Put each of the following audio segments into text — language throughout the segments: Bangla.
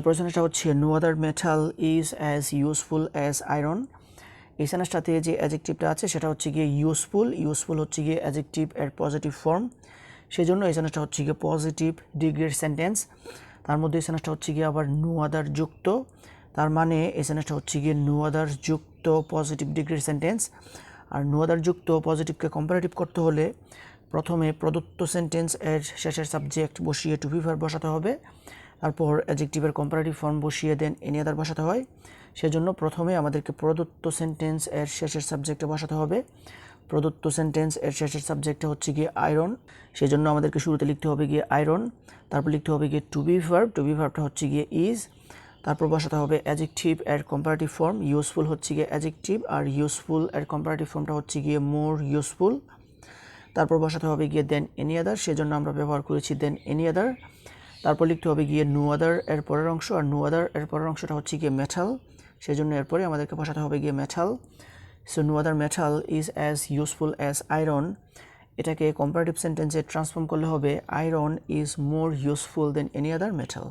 তারপর সেন্টেন্সটা হচ্ছে no other metal is as useful as iron. এই সেন্টেন্সটাতে যে অ্যাডজেক্টিভটা আছে সেটা হচ্ছে গিয়ে ইউজফুল হচ্ছে গিয়ে অ্যাডজেক্টিভ এর পজিটিভ ফর্ম, সেই জন্য এই সেন্টেন্সটা হচ্ছে গিয়ে পজিটিভ ডিগ্রির সেন্টেন্স। তার মধ্যে এই সেন্টেন্সটা হচ্ছে গিয়ে আবার নো আদার যুক্ত, তার মানে এই সেন্টেন্সটা হচ্ছে গিয়ে নো আদার যুক্ত পজিটিভ ডিগ্রির সেন্টেন্স। আর নো আদার যুক্ত পজিটিভকে কম্পারেটিভ করতে হলে প্রথমে প্রদত্ত সেন্টেন্স এর শেষের সাবজেক্ট বসিয়ে টু বি ভার্ব বসাতে হবে, তারপর অ্যাডজেক্টিভের কম্পারেটিভ ফর্ম বসিয়ে দেন এনি আদার বসাতে হয়। সেজন্য প্রথমে আমাদেরকে প্রদত্ত সেন্টেন্স এর শেষের সাবজেক্টে বসাতে হবে। প্রদত্ত সেন্টেন্স এর শেষের সাবজেক্টটা হচ্ছে গিয়ে আয়রন, সেজন্য আমাদেরকে শুরুতে লিখতে হবে গিয়ে আয়রন, তারপর লিখতে হবে গিয়ে টু বি ভার্বটা হচ্ছে গিয়ে ইজ, তারপর বসাতে হবে অ্যাডজেক্টিভ এর কম্পারেটিভ ফর্ম, ইউজফুল হচ্ছে গিয়ে অ্যাডজেক্টিভ আর ইউজফুল এর কম্পারেটিভ ফর্মটা হচ্ছে গিয়ে মোর ইউজফুল। তারপর বসাতে হবে গিয়ে দেন এনি আদার, সেজন্য আমরা ব্যবহার করেছি দেন এনি আদার। তারপর লিখতে হবে গিয়ে নো আদার এর পরের অংশ, আর নো আদার এর পরের অংশটা হচ্ছে গিয়ে মেটাল, সেজন্য এরপরে আমাদেরকে বসাতে হবে গিয়ে metal. So no other metal is as useful as iron, এটাকে কম্পারেটিভ সেন্টেন্সে ট্রান্সফর্ম করলে হবে iron is more useful than any other metal.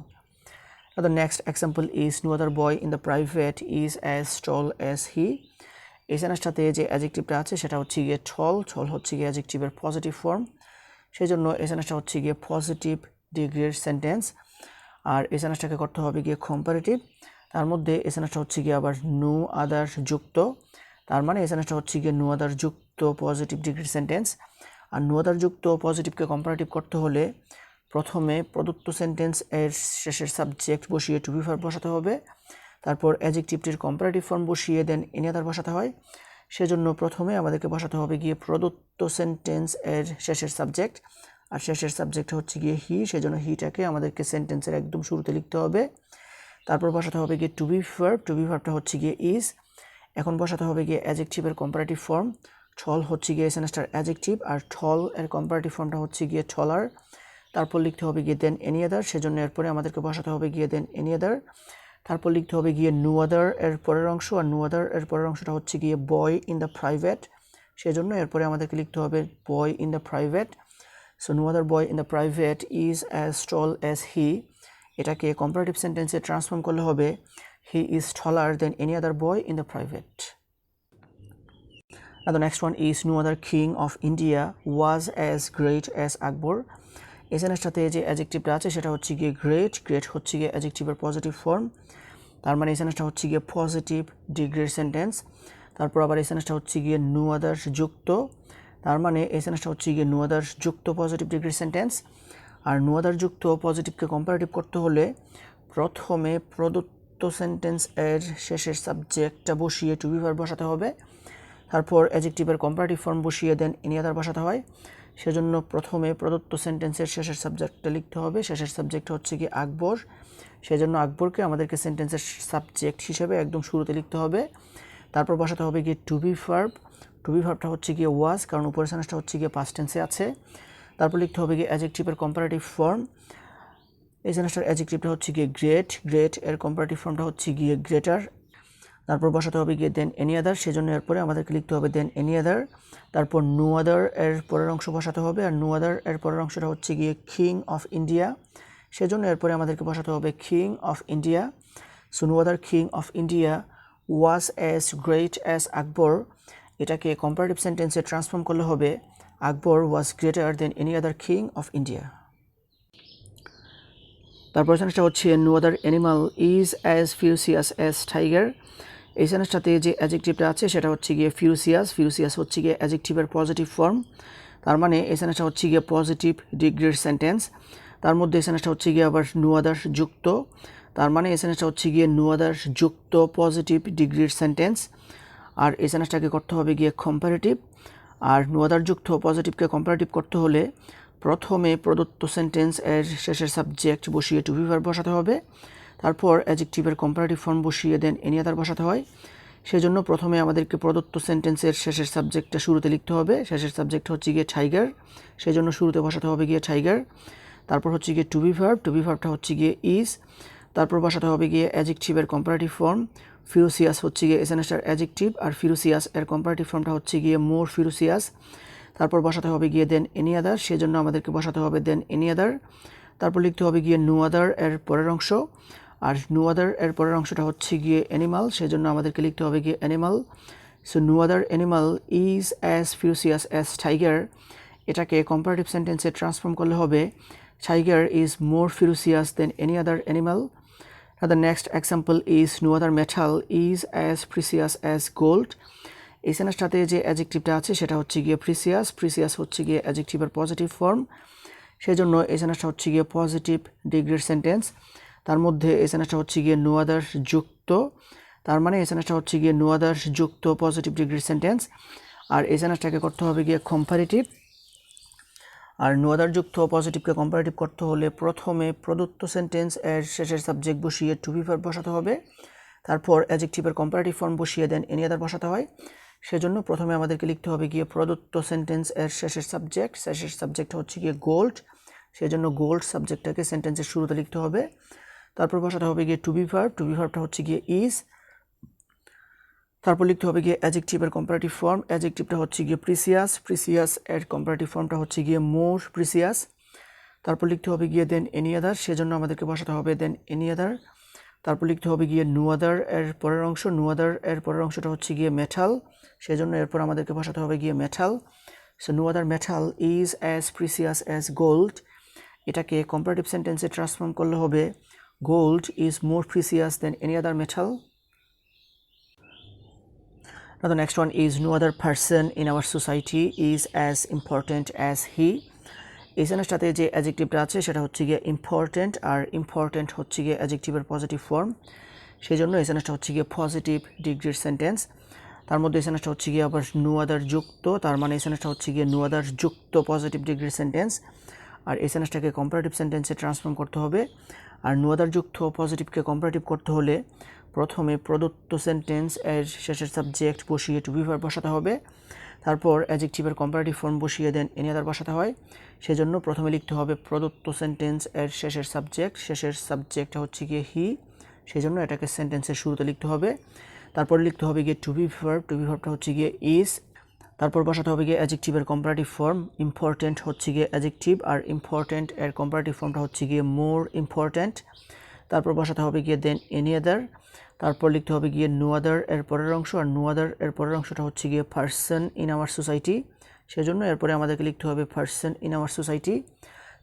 Now the next example is no other boy in the private is as tall as he. এই সেন্টেন্সটাতে যে অ্যাডজেক্টিভটা আছে সেটা হচ্ছে গিয়ে টল হচ্ছে গিয়ে অ্যাডজেক্টিভের পজিটিভ ফর্ম, সেই জন্য এই সেন্টেন্সটা হচ্ছে গিয়ে পজিটিভ ডিগ্রির সেন্টেন্স। আর এই সেন্টেন্সটাকে করতে হবে গিয়ে কম্পারেটিভ, তার মধ্যে এই সেন্টেন্সটা হচ্ছে গিয়ে আবার নো আদার যুক্ত, তার মানে এই সেন্টেন্সটা হচ্ছে গিয়ে নো আদার যুক্ত পজিটিভ ডিগ্রির সেন্টেন্স। আর নো আদার যুক্ত পজিটিভকে কম্পারেটিভ করতে হলে প্রথমে প্রদত্ত সেন্টেন্স এর শেষের সাবজেক্ট বসিয়ে টু বি ভার্ব বসাতে হবে, তারপর অ্যাডজেক্টিভটির কম্পারেটিভ ফর্ম বসিয়ে দেন এনি আদার বসাতে হয়। সেজন্য প্রথমে আমাদেরকে বসাতে হবে গিয়ে প্রদত্ত সেন্টেন্স এর শেষের সাবজেক্ট, আর শেষের সাবজেক্ট হচ্ছে গিয়ে হি, সেজন্য হিটাকে আমাদেরকে সেন্টেন্সের একদম শুরুতে লিখতে হবে। তারপর বসাতে হবে গিয়ে টু বি ভার্বটা হচ্ছে গিয়ে ইজ। এখন বসাতে হবে গিয়ে অ্যাডজেক্টিভের কম্পারেটিভ ফর্ম, টল হচ্ছে গিয়ে সেন্টেন্সটার অ্যাডজেক্টিভ, আর টল এর কম্পারেটিভ ফর্মটা হচ্ছে গিয়ে টলার। তারপর লিখতে হবে গিয়ে দেন এনি আদার, সেজন্য এরপরে আমাদেরকে বসাতে হবে গিয়ে দেন এনি আদার। তারপর লিখতে হবে গিয়ে নো আদার এর পরের অংশ, আর নো আদার এর পরের অংশটা হচ্ছে গিয়ে বয় ইন দ্য প্রাইভেট, সেজন্য এরপরে আমাদেরকে লিখতে হবে boy in the private. So no other boy in the private is as tall as he, এটাকে কম্পারেটিভ সেন্টেন্সে ট্রান্সফর্ম করলে হবে he is taller than any other boy in the private. Now the next one is no other king of India was as great as Akbar. এই সেন্টেন্সটাতে যে অ্যাডজেক্টিভটা আছে সেটা হচ্ছে গিয়ে গ্রেট হচ্ছে গিয়ে অ্যাডজেক্টিভের পজিটিভ ফর্ম, তার মানে এই সেন্টেন্সটা হচ্ছে গিয়ে পজিটিভ ডিগ্রির সেন্টেন্স। তারপর আবার এই সেন্টেন্সটা হচ্ছে গিয়ে নো আদার্স যুক্ত, তার মানে এই সেন্টেন্সটা হচ্ছে গিয়ে নো আদার্স যুক্ত পজিটিভ ডিগ্রির সেন্টেন্স। আর নো আদার যুক্ত পজিটিভকে কম্পারেটিভ করতে হলে প্রথমে প্রদত্ত সেন্টেন্স এর শেষের সাবজেক্টটা বসিয়ে টু বি ভার্ব বসাতে হবে, তারপর অ্যাডজেক্টিভের কম্পারেটিভ ফর্ম বসিয়ে দেন এনি আদার বসাতে হয়। সেজন্য প্রথমে প্রদত্ত সেন্টেন্সের শেষের সাবজেক্টটা লিখতে হবে, শেষের সাবজেক্ট হচ্ছে কি আকবর, সেজন্য আকবরকে আমাদেরকে সেন্টেন্সের সাবজেক্ট হিসেবে একদম শুরুতে লিখতে হবে। তারপর বসাতে হবে গিয়ে টু বি ভার্বটা হচ্ছে গিয়ে ওয়াজ, কারণ উপরের সেন্টেন্সটা হচ্ছে গিয়ে পাস্ট টেন্সে আছে। তারপর লিখতে হবে গিয়ে অ্যাডজেক্টিভের কম্পারেটিভ ফর্ম, এই সেন্টেন্সটার অ্যাডজেক্টিভটা হচ্ছে গিয়ে গ্রেট এর কম্পারেটিভ ফর্মটা হচ্ছে গিয়ে গ্রেটার। তারপর বসাতে হবে গিয়ে দেন এনি আদার, সেজন্য এরপরে আমাদেরকে লিখতে হবে দেন এনি আদার। তারপর নো আদার এর পরের অংশ বসাতে হবে, আর নো আদার এর পরের অংশটা হচ্ছে গিয়ে কিং অফ ইন্ডিয়া, সেজন্য এরপরে আমাদেরকে বসাতে হবে king of India. So no other king of India was as great as Akbar, এটাকে কম্পারেটিভ সেন্টেন্সে ট্রান্সফর্ম করলে হবে Akbar was greater than any other king of India. তারপর সেন্টেন্সটা হচ্ছে no other animal is as ferocious as tiger. এই সেন্টেন্সটাতে যে অ্যাডজেক্টিভটা আছে সেটা হচ্ছে গিয়ে ফিউসিয়াস হচ্ছে গিয়ে অ্যাডজেক্টিভের পজিটিভ ফর্ম, তার মানে এই সেন্টেন্সটা হচ্ছে গিয়ে পজিটিভ ডিগ্রির সেন্টেন্স। তার মধ্যে এই সেন্টেন্সটা হচ্ছে গিয়ে আবার নো আদার্স যুক্ত, তার মানে এই সেন্টেন্সটা হচ্ছে গিয়ে নো আদার্স যুক্ত পজিটিভ ডিগ্রির সেন্টেন্স। আর এই সেন্টেন্সটাকে করতে হবে গিয়ে কম্পারেটিভ, আর নো আদার যুক্ত পজিটিভকে কম্পারেটিভ করতে হলে প্রথমে প্রদত্ত সেন্টেন্স এর শেষের সাবজেক্ট বসিয়ে টু বি ভার্ব বসাতে হবে, তারপর অ্যাডজেক্টিভের কম্পারেটিভ ফর্ম বসিয়ে দেন এনি আদার বসাতে হয়। সেজন্য প্রথমে আমাদেরকে প্রদত্ত সেন্টেন্সের শেষের সাবজেক্টটা শুরুতে লিখতে হবে, শেষের সাবজেক্ট হচ্ছে গিয়ে টাইগার, সেজন্য শুরুতে বসাতে হবে গিয়ে টাইগার। তারপর হচ্ছে গিয়ে টু বি ভার্বটা হচ্ছে গিয়ে ইজ, তারপর বসাতে হবে গিয়ে অ্যাডজেক্টিভের কম্পারেটিভ ফর্ম, ফিউসিয়াস হচ্ছে গিয়ে এসএনএসটার অ্যাডজেক্টিভ, আর ফিউসিয়াস এর কম্পারেটিভ ফর্মটা হচ্ছে গিয়ে মোর ফিউসিয়াস। তারপর বসাতে হবে গিয়ে দেন এনি আদার, সেজন্য আমাদেরকে বসাতে হবে দেন এনি আদার। তারপর লিখতে হবে গিয়ে নো আদার এর পরের অংশ, আর নো আদার এর পরের অংশটা হচ্ছে গিয়ে অ্যানিমাল, সেজন্য আমাদেরকে লিখতে হবে গিয়ে animal. So no other animal is as furious as tiger, এটাকে কম্পারেটিভ সেন্টেন্সে ট্রান্সফর্ম করলে হবে tiger is more furious than any other animal. The next example is no other metal is as precious as gold. এই সেন্টেন্সটাতে যে অ্যাডজেক্টিভটা আছে সেটা হচ্ছে গিয়ে প্রিসিয়াস। প্রিসিয়াস হচ্ছে গিয়ে অ্যাডজেক্টিভের পজিটিভ ফর্ম, সেই জন্য এই সেন্টেন্সটা হচ্ছে গিয়ে পজিটিভ ডিগ্রির সেন্টেন্স। তার মধ্যে এই সেন্টেন্সটা হচ্ছে গিয়ে নো আদার যুক্ত, তার মানে এই সেন্টেন্সটা হচ্ছে গিয়ে নো আদার যুক্ত পজিটিভ ডিগ্রির সেন্টেন্স। আর এই সেন্টেন্সটাকে করতে হবে গিয়ে কম্পারেটিভ। আর নো আদার যুক্ত পজিটিভকে কম্পারেটিভ করতে হলে প্রথমে প্রদত্ত সেন্টেন্স এর শেষের সাবজেক্ট বসিয়ে টু বি ভার্ব বসাতে হবে, তারপর অ্যাডজেক্টিভের কম্পারেটিভ ফর্ম বসিয়ে দেন এনি আদার বসাতে হয়। সেজন্য প্রথমে আমাদেরকে লিখতে হবে গিয়ে প্রদত্ত সেন্টেন্স এর শেষের সাবজেক্ট হচ্ছে গিয়ে গোল্ড, সেজন্য গোল্ড সাবজেক্টটাকে সেন্টেন্সের শুরুতে লিখতে হবে। তারপর বসাতে হবে গিয়ে টু বি ভার্বটা হচ্ছে গিয়ে ইজ। তারপর লিখতে হবে গিয়ে অ্যাডজেক্টিভের কম্পারেটিভ ফর্ম, অ্যাডজেক্টিভটা হচ্ছে গিয়ে প্রিসিয়াস এর কম্পারেটিভ ফর্মটা হচ্ছে গিয়ে মোর প্রিসিয়াস। তারপর লিখতে হবে গিয়ে দেন এনি আদার, সেজন্য আমাদেরকে বসাতে হবে দেন এনি আদার। তারপর লিখতে হবে গিয়ে নো আদার এর পরের অংশ, নো আদার এর পরের অংশটা হচ্ছে গিয়ে মেটাল, সেজন্য এরপর আমাদেরকে বসাতে হবে গিয়ে metal. So no other metal is as precious as gold, এটাকে কম্পারেটিভ সেন্টেন্সে ট্রান্সফর্ম করলে হবে gold is more precious than any other metal. Now the next one is no other person in our society is as important as he. এই সেন্টেন্সটাতে যে অ্যাডজেক্টিভটা আছে সেটা হচ্ছে গিয়ে ইম্পর্ট্যান্ট, আর ইম্পর্ট্যান্ট হচ্ছে গিয়ে অ্যাডজেক্টিভের পজিটিভ ফর্ম, সেই জন্য এই সেন্টেন্সটা হচ্ছে গিয়ে পজিটিভ ডিগ্রির সেন্টেন্স। তার মধ্যে এই সেন্টেন্সটা হচ্ছে গিয়ে আবার নো আদার যুক্ত, তার মানে এই সেন্টেন্সটা হচ্ছে গিয়ে নো আদার যুক্ত পজিটিভ ডিগ্রির সেন্টেন্স। আর এই সেন্টেন্সটাকে কম্পারেটিভ সেন্টেন্সে ট্রান্সফর্ম করতে হবে। আর নো আদার যুক্ত পজিটিভকে কম্পারেটিভ করতে হলে প্রথমে প্রদত্ত সেন্টেন্স এর শেষের সাবজেক্ট বসিয়ে টু বি ভার্ব বসাতে হবে, তারপর অ্যাডজেক্টিভের কম্পারেটিভ ফর্ম বসিয়ে দেন এনি আদার বসাতে হয়। সেজন্য প্রথমে লিখতে হবে প্রদত্ত সেন্টেন্স এর শেষের সাবজেক্টটা হচ্ছে গিয়ে হি, সেই জন্য এটাকে সেন্টেন্সের শুরুতে লিখতে হবে। তারপর লিখতে হবে গিয়ে টু বি ভার্বটা হচ্ছে গিয়ে ইজ। তারপর বসাতে হবে গিয়ে অ্যাডজেক্টিভের কম্পারেটিভ ফর্ম, ইম্পর্ট্যান্ট হচ্ছে গিয়ে অ্যাডজেক্টিভ, আর ইম্পর্ট্যান্ট এর কম্পারেটিভ ফর্মটা হচ্ছে গিয়ে মোর ইম্পর্ট্যান্ট। তারপর বসাতে হবে গিয়ে দেন এনি আদার। তারপর লিখতে হবে গিয়ে নো আদার এর পরের অংশ, আর নো আদার এর পরের অংশটা হচ্ছে গিয়ে পারসন ইন আওয়ার সোসাইটি, সেজন্য এরপরে আমাদেরকে লিখতে হবে person in our society.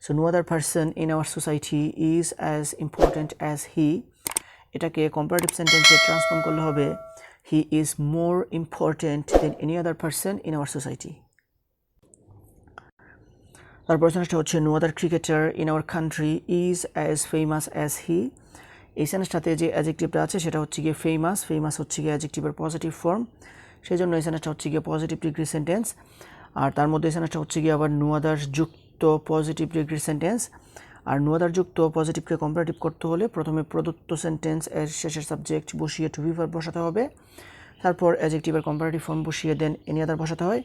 So no other person in our society is as important as he, এটাকে কম্পারেটিভ সেন্টেন্সে ট্রান্সফর্ম করলে হবে he is more important than any other person in our society. তারপর সেন্টেন্সটা হচ্ছে no other cricketer in our country is as famous as he. এই সেন্টেন্সটাতে যে অ্যাডজেক্টিভটা আছে সেটা হচ্ছে গিয়ে ফেমাস হচ্ছে গিয়ে অ্যাডজেক্টিভের পজিটিভ ফর্ম, সেই জন্য এই সেন্টেন্সটা হচ্ছে গিয়ে পজিটিভ ডিগ্রি সেন্টেন্স। আর তার মধ্যে এই সেন্টেন্সটা হচ্ছে গিয়ে আবার নো আদার যুক্ত পজিটিভ ডিগ্রি সেন্টেন্স। আর নো আদার যুক্ত পজিটিভকে কম্পারেটিভ করতে হলে প্রথমে প্রদত্ত সেন্টেন্স এর শেষের সাবজেক্ট বসিয়ে টু বি ভার্ব বসাতে হবে, তারপর অ্যাডজেক্টিভের কম্পারেটিভ ফর্ম বসিয়ে দেন এনি আদার বসাতে হয়।